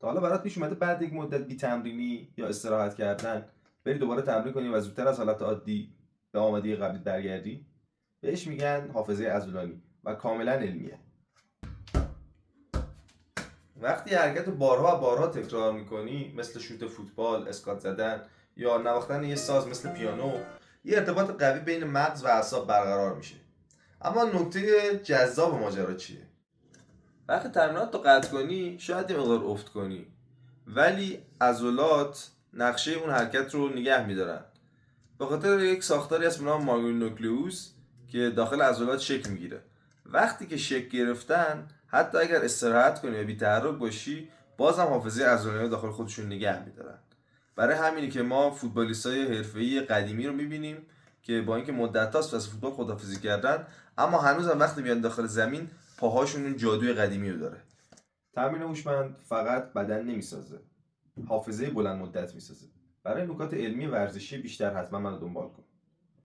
تا حالا برات پیش اومده بعد یک مدت بی تمرینی یا استراحت کردن بری دوباره تمرین کنی و زودتر از حالت عادی به آمادگی قبلی برگردی؟ بهش میگن حافظه عضلانی و کاملا علمیه. وقتی حرکت رو بارها و بارها تکرار میکنی، مثل شوت فوتبال، اسکات زدن یا نواختن یه ساز مثل پیانو، یه ارتباط قوی بین مغز و اعصاب برقرار میشه. اما نکته جذاب ماجرا چیه؟ وقتی تمرینات رو قطع کنی شاید یه مقدار افت کنی، ولی عضلات نقشه اون حرکت رو نگه میدارن به خاطر یک ساختاری هست به نام مایونوکلئوس که داخل عضلات شکل میگیره. وقتی که شکل گرفتن، حتی اگر استراحت کنی و بی تحرک باشی، بازم حافظه عضلانی داخل خودشون نگه میدارن. برای همینی که ما فوتبالیستای حرفه‌ای قدیمی رو میبینیم که با اینکه مدت‌هاست از فوتبال خداحافظی کردن، اما هنوزم وقتی میان داخل زمین پاهاشون اون جادوی قدیمی رو داره. تمرین هوشمند فقط بدن نمیسازه، حافظه بلند مدت میسازه. برای نکات علمی ورزشی بیشتر حتما منو دنبال کن.